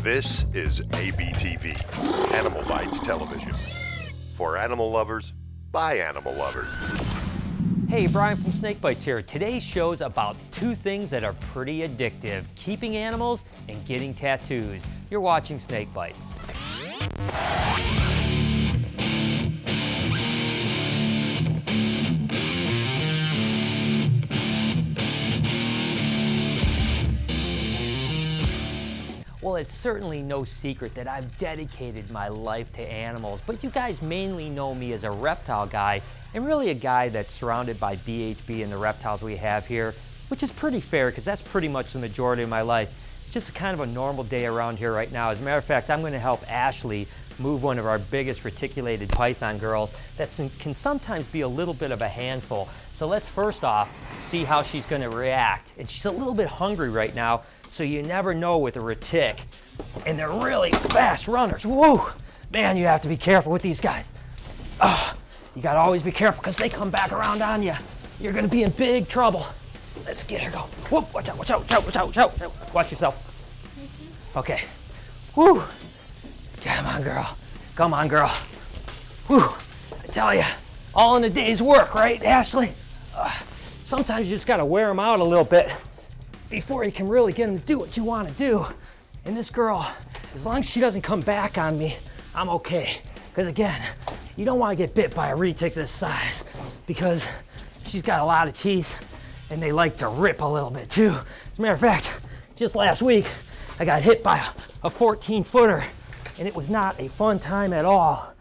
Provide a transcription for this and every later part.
This is ABTV, Animal Bites Television. For animal lovers, by animal lovers. Hey, Brian from SnakeBytes here. Today's show's about two things that are pretty addictive: keeping animals and getting tattoos. You're watching SnakeBytes. Well, it's certainly no secret that I've dedicated my life to animals, but you guys mainly know me as a reptile guy, and really a guy that's surrounded by BHB and the reptiles we have here, which is pretty fair because that's pretty much the majority of my life. It's just kind of a normal day around here right now. As a matter of fact, I'm going to help Ashley move one of our biggest reticulated python girls that can sometimes be a little bit of a handful. So let's first off see how she's going to react. And she's a little bit hungry right now, so you never know with a retic. And they're really fast runners. Whoa! Man, you have to be careful with these guys. You got to always be careful because they come back around on you. You're going to be in big trouble. Let's get her going. Whoop! Watch out, watch out, watch out, watch out, watch out. Watch yourself. Okay. Woo! Come on, girl. Come on, girl. Whew. I tell you, all in a day's work, right, Ashley? Sometimes you just got to wear them out a little bit before you can really get them to do what you want to do. And this girl, as long as she doesn't come back on me, I'm okay. Because again, you don't want to get bit by a retic this size because she's got a lot of teeth and they like to rip a little bit too. As a matter of fact, just last week, I got hit by a 14-footer. And it was not a fun time at all.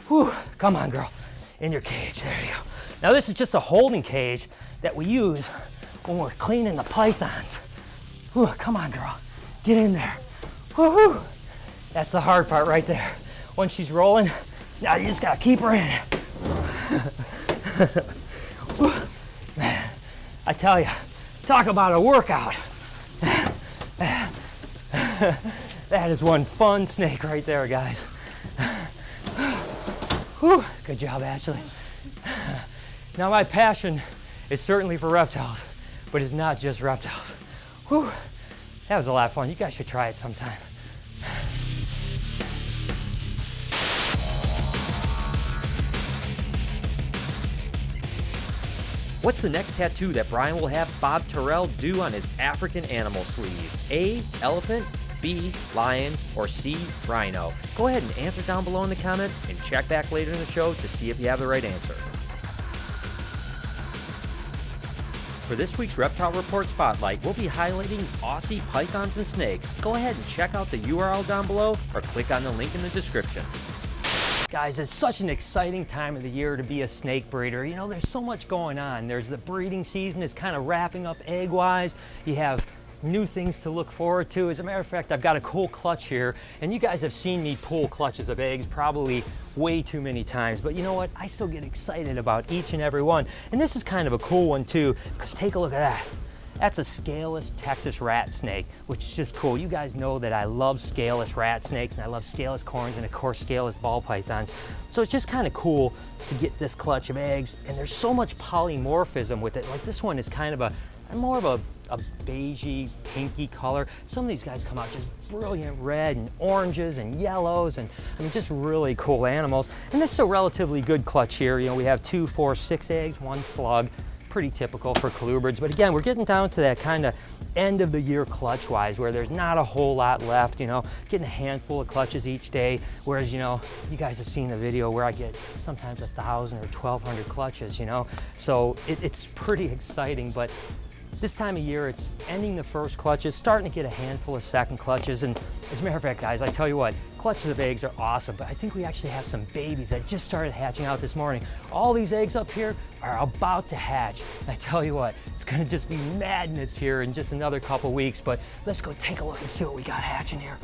Whew, come on, girl, in your cage, there you go. Now this is just a holding cage that we use when we're cleaning the pythons. Whew, come on, girl, get in there. Woo-hoo. That's the hard part right there. Once she's rolling, now you just gotta keep her in. Man, I tell you, talk about a workout. That is one fun snake right there, guys. Whew, good job, Ashley. Now my passion is certainly for reptiles, but it's not just reptiles. Whew, that was a lot of fun. You guys should try it sometime. What's the next tattoo that Brian will have Bob Tyrrell do on his African animal sleeve? A, elephant, B, lion, or C, rhino? Go ahead and answer down below in the comments and check back later in the show to see if you have the right answer. For this week's Reptile Report Spotlight, we'll be highlighting Aussie pythons and snakes. Go ahead and check out the URL down below or click on the link in the description. Guys, it's such an exciting time of the year to be a snake breeder. You know, there's so much going on. There's the breeding season is kind of wrapping up egg-wise. You have new things to look forward to. As a matter of fact, I've got a cool clutch here, and you guys have seen me pull clutches of eggs probably way too many times, but you know what? I still get excited about each and every one. And this is kind of a cool one too, because take a look at that. That's a scaleless Texas rat snake, which is just cool. You guys know that I love scaleless rat snakes, and I love scaleless corns, and of course scaleless ball pythons. So it's just kind of cool to get this clutch of eggs, and there's so much polymorphism with it. Like this one is kind of more of a beigey, pinky color. Some of these guys come out just brilliant red and oranges and yellows, and I mean, just really cool animals. And this is a relatively good clutch here. You know, we have 2, 4, 6 eggs, 1 slug. Pretty typical for colubrids, but again, we're getting down to that kind of end of the year clutch wise where there's not a whole lot left, you know, getting a handful of clutches each day, whereas, you know, you guys have seen the video where I get sometimes 1,000 or 1,200 clutches, you know, so it's pretty exciting. But this time of year, it's ending the first clutches, starting to get a handful of second clutches. And as a matter of fact, guys, I tell you what, clutches of eggs are awesome, but I think we actually have some babies that just started hatching out this morning. All these eggs up here are about to hatch. And I tell you what, it's gonna just be madness here in just another couple weeks, but let's go take a look and see what we got hatching here.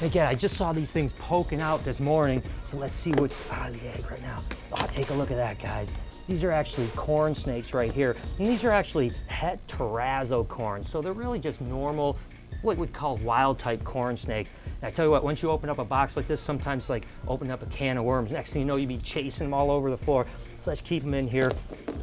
And again, I just saw these things poking out this morning, so let's see what's out of the egg right now. Oh, take a look at that, guys. These are actually corn snakes right here. And these are actually het terrazzo corns. So they're really just normal, what we'd call wild type corn snakes. And I tell you what, once you open up a box like this, sometimes like open up a can of worms, next thing you know, you'd be chasing them all over the floor. So let's keep them in here.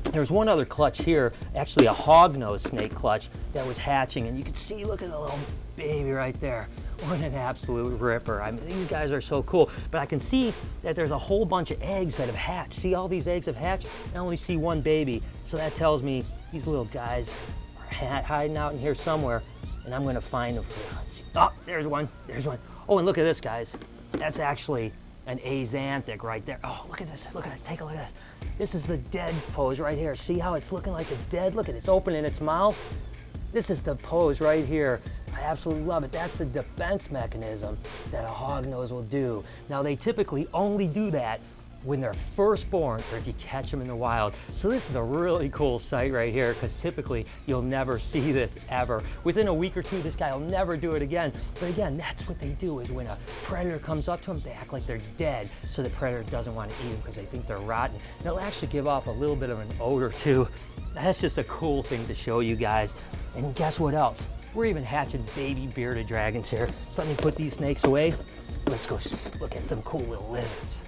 There's one other clutch here, actually a hognose snake clutch that was hatching. And you can see, look at the little baby right there. What an absolute ripper. I mean, these guys are so cool. But I can see that there's a whole bunch of eggs that have hatched. See all these eggs have hatched? I only see one baby. So that tells me these little guys are hiding out in here somewhere, and I'm gonna find them for you. Let's see. Oh, there's one, there's one. Oh, and look at this, guys. That's actually an axanthic right there. Oh, look at this, take a look at this. This is the dead pose right here. See how it's looking like it's dead? Look at it, it's opening its mouth. This is the pose right here. I absolutely love it. That's the defense mechanism that a hognose will do. Now, they typically only do that when they're first born or if you catch them in the wild. So this is a really cool sight right here because typically you'll never see this ever. Within a week or two, this guy will never do it again. But again, that's what they do is when a predator comes up to them, they act like they're dead so the predator doesn't want to eat them because they think they're rotten. And they'll actually give off a little bit of an odor too. That's just a cool thing to show you guys. And guess what else? We're even hatching baby bearded dragons here. So let me put these snakes away. Let's go look at some cool little lizards.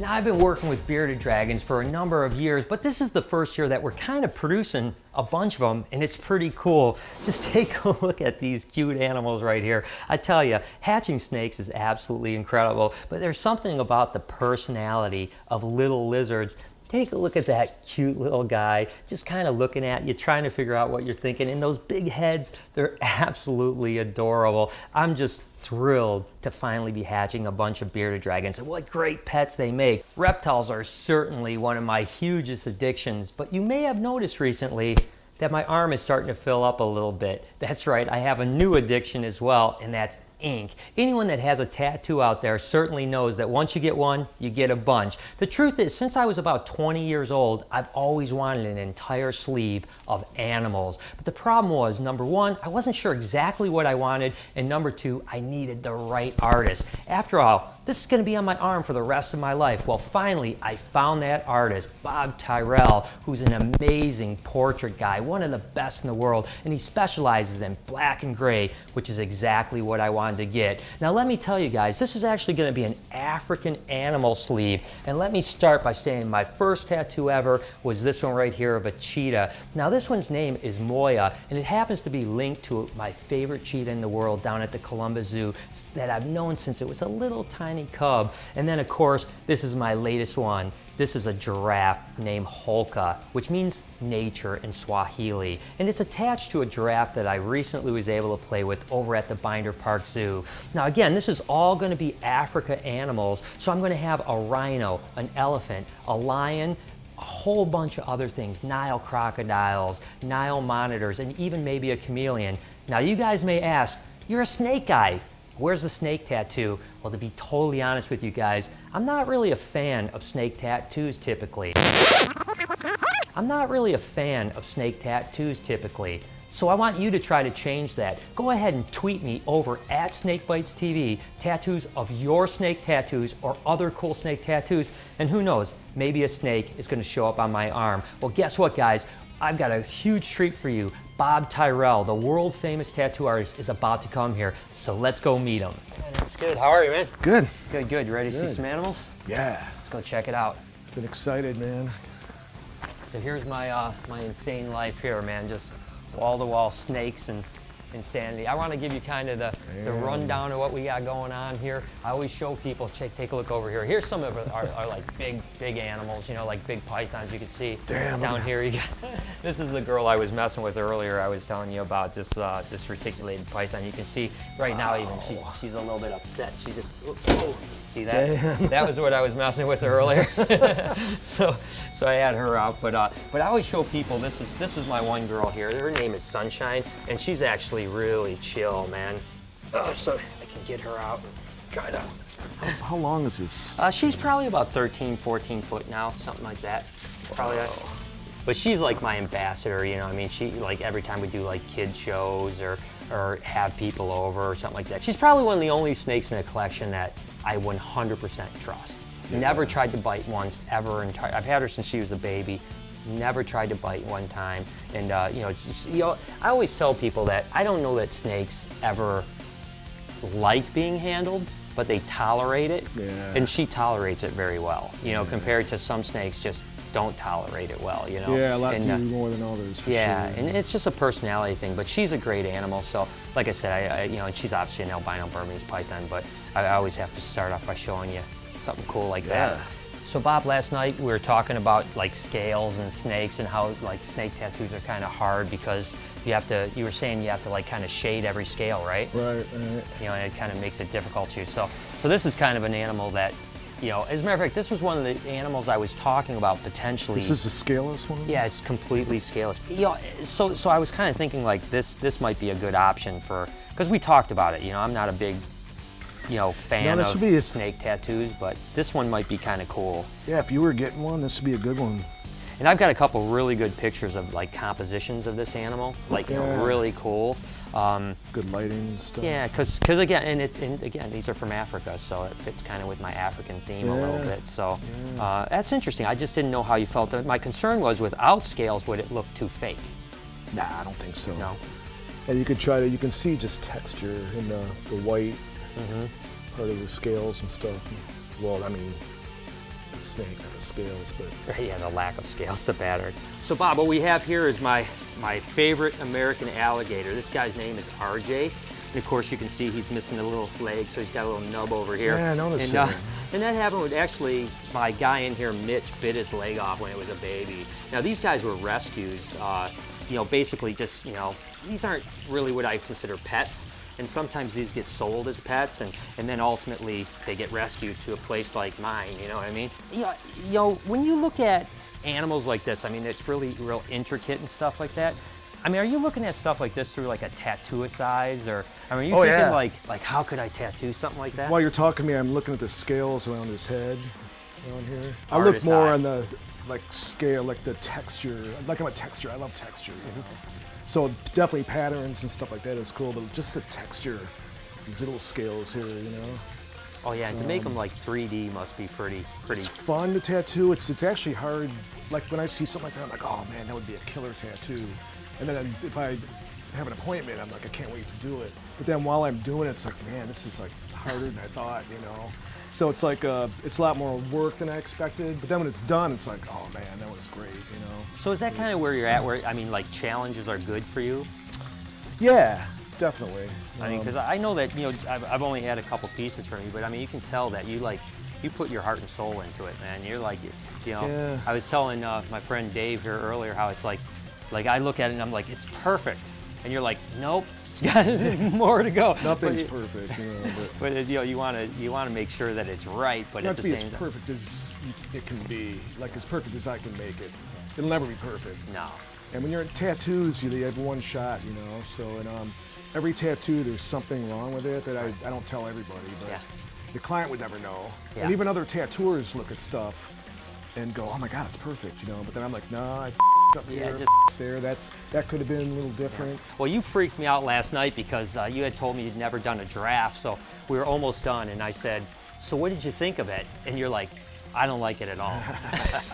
Now, I've been working with bearded dragons for a number of years, but this is the first year that we're kind of producing a bunch of them, and it's pretty cool. Just take a look at these cute animals right here. I tell you, hatching snakes is absolutely incredible, but there's something about the personality of little lizards. Take a look at that cute little guy, just kind of looking at you, trying to figure out what you're thinking. And those big heads, they're absolutely adorable. I'm just thrilled to finally be hatching a bunch of bearded dragons. And what great pets they make. Reptiles are certainly one of my hugest addictions, but you may have noticed recently that my arm is starting to fill up a little bit. That's right, I have a new addiction as well, and that's ink. Anyone that has a tattoo out there certainly knows that once you get one, you get a bunch. The truth is, since I was about 20 years old, I've always wanted an entire sleeve of animals. But the problem was, number one, I wasn't sure exactly what I wanted, and number two, I needed the right artist. After all, this is going to be on my arm for the rest of my life. Well, finally, I found that artist, Bob Tyrrell, who's an amazing portrait guy, one of the best in the world, and he specializes in black and gray, which is exactly what I wanted to get. Now, let me tell you guys, this is actually going to be an African animal sleeve, and let me start by saying my first tattoo ever was this one right here of a cheetah. Now, this one's name is Moya, and it happens to be linked to my favorite cheetah in the world down at the Columbus Zoo that I've known since it was a little tiny cub. And then, of course, this is my latest one. This is a giraffe named Holka, which means nature in Swahili. And it's attached to a giraffe that I recently was able to play with over at the Binder Park Zoo. Now again, this is all going to be Africa animals, so I'm going to have a rhino, an elephant, a lion, a whole bunch of other things, Nile crocodiles, Nile monitors, and even maybe a chameleon. Now you guys may ask, you're a snake guy. Where's the snake tattoo? Well, to be totally honest with you guys, I'm not really a fan of snake tattoos typically. So I want you to try to change that. Go ahead and tweet me over at SnakeBytesTV tattoos of your snake tattoos or other cool snake tattoos. And who knows, maybe a snake is going to show up on my arm. Well, guess what, guys? I've got a huge treat for you. Bob Tyrrell, the world famous tattoo artist, is about to come here. So let's go meet him. That's good. How are you, man? Good. Good, good. You ready to see some animals? Yeah. Let's go check it out. Been excited, man. So here's my my insane life here, man. Just wall-to-wall snakes and insanity. I want to give you kind of the rundown of what we got going on here. I always show people, take a look over here. Here's some of our like big animals, you know, like big pythons. You can see down here. You got, this is the girl I was messing with earlier. I was telling you about this reticulated python. You can see right now even she's a little bit upset. She just see that? Damn. That was what I was messing with earlier. so I had her out, but I always show people this is my one girl here. Her name is Sunshine, and she's actually really chill, man. So I can get her out and kind of. How long is this? She's probably about 13, 14 foot now, something like that. Probably. But she's like my ambassador, you know. I mean, she like every time we do like kid shows or have people over or something like that. She's probably one of the only snakes in the collection that I 100% trust. Never tried to bite once ever. I've had her since she was a baby. Never tried to bite one time, and you know, it's just, you know, I always tell people that I don't know that snakes ever like being handled, but they tolerate it, and she tolerates it very well. You know, compared to some snakes just don't tolerate it well, you know. Yeah, a lot and, do more than others. For yeah, sure. and it's just a personality thing. But she's a great animal. So, like I said, I you know, and she's obviously an albino Burmese python. But I always have to start off by showing you something cool like that. So Bob, last night we were talking about like scales and snakes and how like snake tattoos are kind of hard because you were saying you have to like kind of shade every scale, right? Right. You know, and it kind of makes it difficult to you. So this is kind of an animal that, you know, as a matter of fact, this was one of the animals I was talking about potentially. This is a scaleless one? Yeah, it's completely scaleless. You know, so I was kind of thinking like this might be a good option for, because we talked about it, you know, I'm not a big, you know, fan of snake tattoos, but this one might be kind of cool. Yeah, if you were getting one, this would be a good one. And I've got a couple really good pictures of like compositions of this animal, like you know, really cool. Good lighting and stuff. Yeah, because again, and again, these are from Africa, so it fits kind of with my African theme a little bit. So that's interesting. I just didn't know how you felt. My concern was without scales, would it look too fake? Nah, I don't think so. No. And you could you can see just texture in the white part of the scales and stuff. Well, I mean, the snake, not the scales, but. Yeah, the lack of scales, the pattern. So Bob, what we have here is my favorite American alligator. This guy's name is RJ. And of course you can see he's missing a little leg, so he's got a little nub over here. Yeah, I noticed and, that. And that happened with actually my guy in here, Mitch, bit his leg off when it was a baby. Now these guys were rescues, you know, basically just, you know, these aren't really what I consider pets. And sometimes these get sold as pets, and then ultimately they get rescued to a place like mine, you know what I mean? You know, when you look at animals like this, I mean, it's really real intricate and stuff like that. I mean, are you looking at stuff like this through like a tattooicize, or I mean, are you thinking like how could I tattoo something like that? While you're talking to me, I'm looking at the scales around his head, around here. I look more on the scale, like the texture. Like I'm a texture. I love texture. You know? So definitely patterns and stuff like that is cool, but just the texture, these little scales here, you know. Oh yeah, and to make them like 3D must be pretty. It's fun to tattoo. It's actually hard. Like when I see something like that, I'm like, oh man, that would be a killer tattoo. And then if I have an appointment, I'm like, I can't wait to do it. But then while I'm doing it, it's like, man, this is like harder than I thought, you know. So it's like it's a lot more work than I expected. But then when it's done, it's like, oh man, that was great, you know. So is that kind of where you're at? Where I mean, like challenges are good for you? Yeah, definitely. I mean, because I know that, you know, I've only had a couple pieces from you, but I mean, you can tell that you put your heart and soul into it, man. You're like, you know, I was telling my friend Dave here earlier how it's like I look at it and I'm like, it's perfect, and you're like, nope. More to go. Nothing's perfect, you know. But you know, you want to make sure that it's right, but at the same time, as perfect as it can be, like as perfect as I can make it. It'll never be perfect. No. And when you're in tattoos, you have one shot, you know. So every tattoo, there's something wrong with it that I don't tell everybody, but the client would never know. Yeah. And even other tattooers look at stuff and go, oh my God, it's perfect, you know. But then I'm like, no, I up here, there. That could have been a little different. Yeah. Well, you freaked me out last night because you had told me you'd never done a draft, so we were almost done, and I said, so what did you think of it? And you're like, I don't like it at all.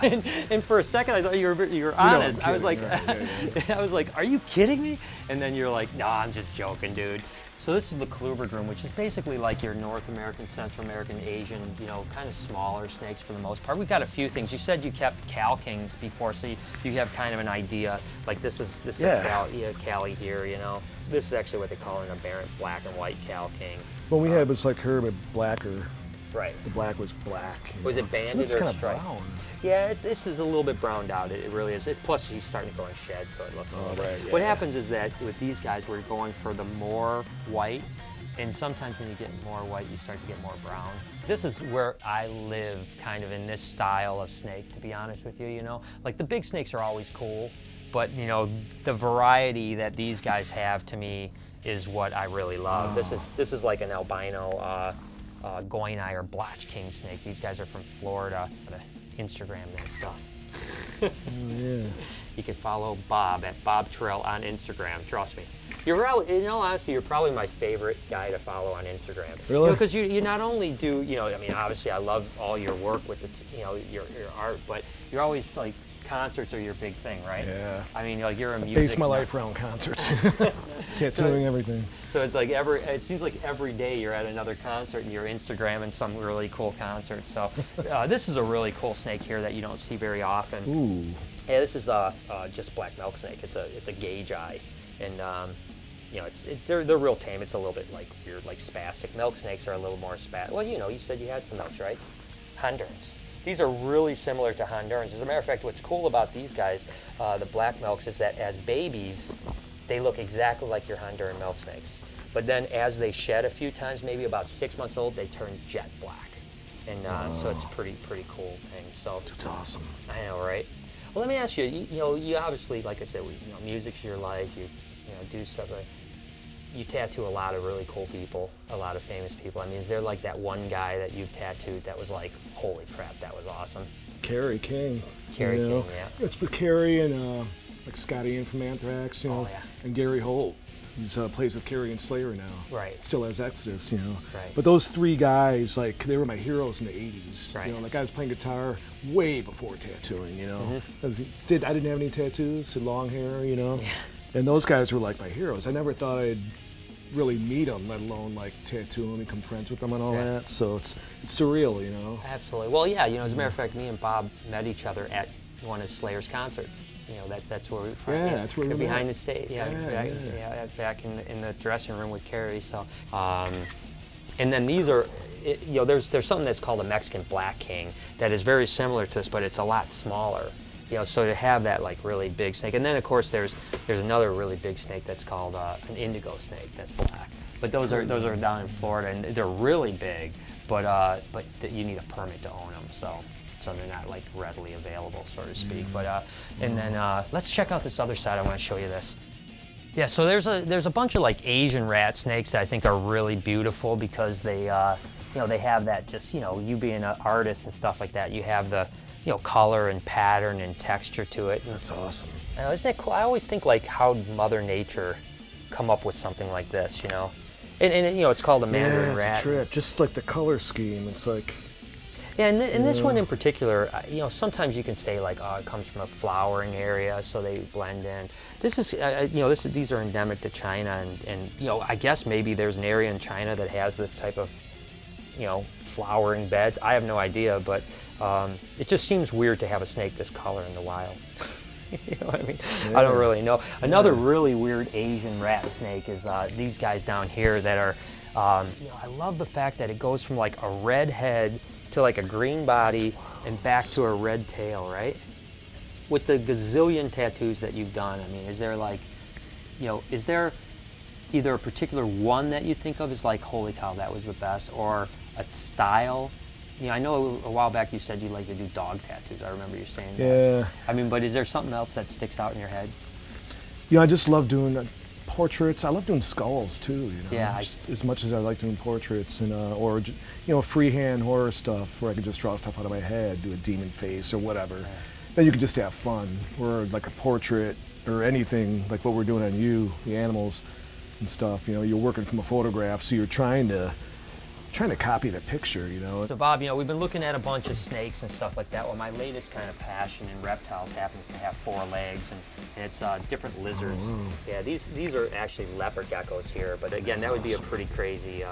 and for a second, I thought you were honest. I was like, I was like, are you kidding me? And then you're like, no, I'm just joking, dude. So this is the Kluber's room, which is basically like your North American, Central American, Asian, you know, kind of smaller snakes for the most part. We've got a few things. You said you kept Cal Kings before, so you have kind of an idea. Like this is a Cali here, you know. So this is actually what they call an aberrant black and white Cal King. What we had was like her, but blacker. Right. The black was black. Was it banded or striped? Brown. Yeah, this is a little bit browned out. It really is. Plus, she's starting to go in shed, so it looks a little bit. What happens is that with these guys, we're going for the more white, and sometimes when you get more white, you start to get more brown. This is where I live, kind of in this style of snake, to be honest with you. You know, like the big snakes are always cool, but you know, the variety that these guys have to me is what I really love. This is like an albino. Goinai or blotch king snake. These guys are from Florida. Instagram that stuff. Oh, yeah. You can follow Bob at Bob Tyrrell on Instagram. Trust me. You're probably, in all honesty, you're probably my favorite guy to follow on Instagram. Really? Because you not only do, you know, I mean, obviously I love all your work with the, you know, your art, but you're always like concerts are your big thing, right? Yeah. I mean, like you're a music. Base my life around concerts. Tattooing everything. So it's like it seems like every day you're at another concert and you're Instagramming some really cool concert. So this is a really cool snake here that you don't see very often. Ooh. Yeah, this is just black milk snake. It's a gauge eye, and you know, they're real tame. It's a little bit like weird, like spastic. Milk snakes are a little more spastic. Well, you know, you said you had some milks, right? Hondurans. These are really similar to Hondurans. As a matter of fact, what's cool about these guys, the black milks, is that as babies, they look exactly like your Honduran milk snakes. But then as they shed a few times, maybe about 6 months old, they turn jet black. And so it's pretty cool thing. So It's awesome. I know, right? Well, let me ask you, you know, you obviously, like I said, music's your life, you do stuff like, you tattoo a lot of really cool people, a lot of famous people. I mean, is there like that one guy that you've tattooed that was like, holy crap, that was awesome? Kerry King. Kerry King, yeah. It's for Kerry and like Scotty Ian from Anthrax, you know, Oh, yeah. and Gary Holt, who's plays with Kerry and Slayer now. Right. Still has Exodus, you know. Right. But those three guys, like, they were my heroes in the 80s. Right. You know, like I was playing guitar way before tattooing, you know. Mm-hmm. I didn't have any tattoos, had long hair, you know. Yeah. And those guys were like my heroes. I never thought I'd really meet them, let alone like tattoo them, become friends with them and all Yeah. that. So it's surreal, you know. Absolutely. Well, yeah, you know, as a matter of fact, me and Bob met each other at one of Slayer's concerts. You know, that's where we That's where we met. behind the stage. Yeah, Yeah, back in the dressing room with Kerry. So, and then these are, you know, there's something that's called a Mexican Black King that is very similar to this, but it's a lot smaller. You know, so to have that like really big snake, and then of course there's another really big snake that's called an indigo snake that's black. But those are down in Florida, and they're really big, but you need a permit to own them, so they're not like readily available, so to speak. But and then let's check out this other side. I want to show you this. Yeah, so there's a bunch of like Asian rat snakes that I think are really beautiful because they you know, they have that, just, you know, you being an artist and stuff like that, you have the, you know, color and pattern and texture to it. That's awesome. Isn't that cool? I always think like how Mother Nature come up with something like this, you know? And you know, it's called a Mandarin rat. It's a trip. Just like the color scheme, it's like. Yeah, and this one in particular, you know, sometimes you can say like, oh, it comes from a flowering area, so they blend in. This is, you know, these are endemic to China, and you know, I guess maybe there's an area in China that has this type of, you know, flowering beds. I have no idea, but it just seems weird to have a snake this color in the wild. You know what I mean? Yeah. I don't really know. Another really weird Asian rat snake is these guys down here that are, you know, I love the fact that it goes from like a red head to like a green body and back to a red tail, right? With the gazillion tattoos that you've done, I mean, is there like, you know, is there either a particular one that you think of as like, holy cow, that was the best, or a style? You know, I know a while back you said you like to do dog tattoos. I remember you saying that. Yeah. I mean, but is there something else that sticks out in your head? You know, I just love doing portraits. I love doing skulls too. You know, Yeah. as much as I like doing portraits and or you know, freehand horror stuff where I could just draw stuff out of my head, do a demon face or whatever. Right. Then you could just have fun. Or like a portrait or anything like what we're doing on you, the animals and stuff. You know, you're working from a photograph, so you're trying to copy the picture, you know. So Bob, you know, we've been looking at a bunch of snakes and stuff like that. Well, my latest kind of passion in reptiles happens to have 4 legs, and it's different lizards. Oh, wow. Yeah, these are actually leopard geckos here, but again, that would be a pretty crazy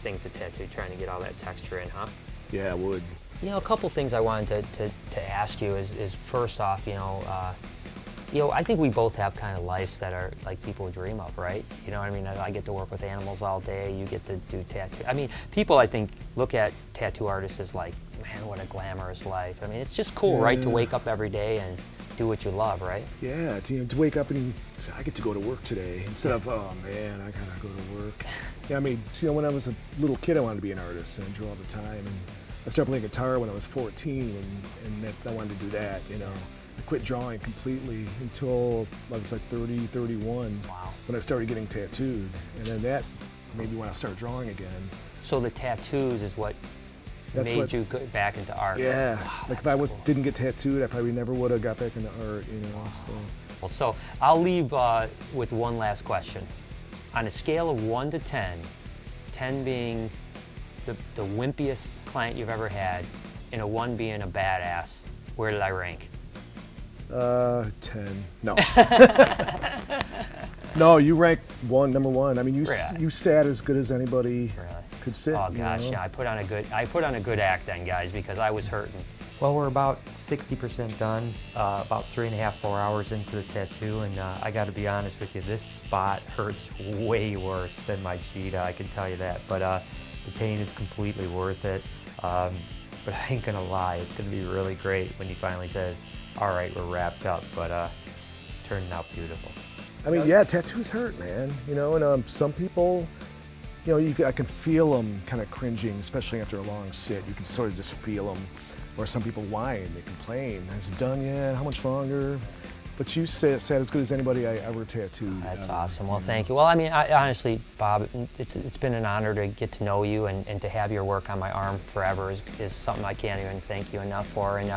thing to tattoo, trying to get all that texture in, huh? Yeah, it would. You know, a couple things I wanted to ask you is first off, you know, I think we both have kind of lives that are like people dream of, right? You know what I mean? I get to work with animals all day. You get to do tattoo. I mean, people, I think, look at tattoo artists as like, man, what a glamorous life. I mean, it's just cool, right, to wake up every day and do what you love, right? Yeah, to wake up and I get to go to work today instead of, oh man, I gotta go to work. Yeah, I mean, you know, when I was a little kid, I wanted to be an artist and I drew all the time. And I started playing guitar when I was 14, and I wanted to do that, you know. I quit drawing completely until I was like 30, 31, Wow. when I started getting tattooed. And then that made me want to start drawing again. So the tattoos is what made you go back into art. Yeah, Wow, like if that's I cool. didn't get tattooed, I probably never would have got back into art, you know, so. Well, so I'll leave with one last question. On a scale of 1 to 10, 10 being the wimpiest client you've ever had, and a 1 being a badass, where did I rank? 10. No. No, you rank number one. I mean, you sat as good as anybody could sit. Oh gosh, yeah, I put on a good act then, guys, because I was hurting. Well, we're about 60% done, about 3.5, 4 hours into the tattoo, and I got to be honest with you, this spot hurts way worse than my cheetah, I can tell you that. But the pain is completely worth it. But I ain't gonna lie, it's gonna be really great when he finally says, "All right, we're wrapped up." But it's turning out beautiful. I mean, yeah, tattoos hurt, man. You know, and some people, you know, I can feel them kind of cringing, especially after a long sit. You can sort of just feel them. Or some people whine, they complain. Is it done yet? How much longer? But you said as good as anybody I ever tattooed. That's awesome. Well, thank you. Well, I mean, honestly, Bob, it's been an honor to get to know you and to have your work on my arm forever is something I can't even thank you enough for. And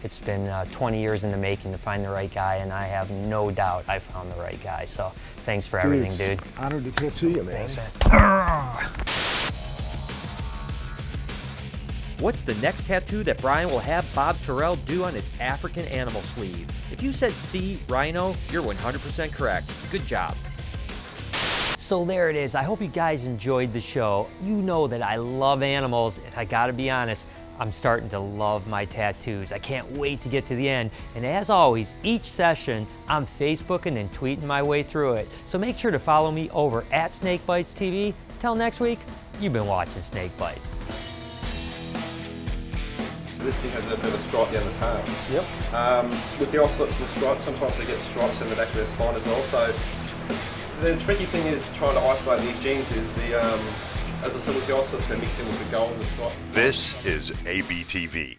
it's been 20 years in the making to find the right guy, and I have no doubt I found the right guy. So thanks for everything, dude. Honored to tattoo you, man. Thanks, man. What's the next tattoo that Brian will have Bob Tyrrell do on his African animal sleeve? If you said C, rhino, you're 100% correct. Good job. So there it is. I hope you guys enjoyed the show. You know that I love animals, and I gotta be honest, I'm starting to love my tattoos. I can't wait to get to the end. And as always, each session, I'm Facebooking and tweeting my way through it. So make sure to follow me over at SnakeBytesTV. Till next week, you've been watching Snake Bites. This thing has a bit of a stripe down the tail. Yep. With the ocelots and the stripes, sometimes they get stripes in the back of their spine as well. So the tricky thing is trying to isolate these genes is as I said with the ocelots, they're mixed in with the gold and the stripe. This is ABTV,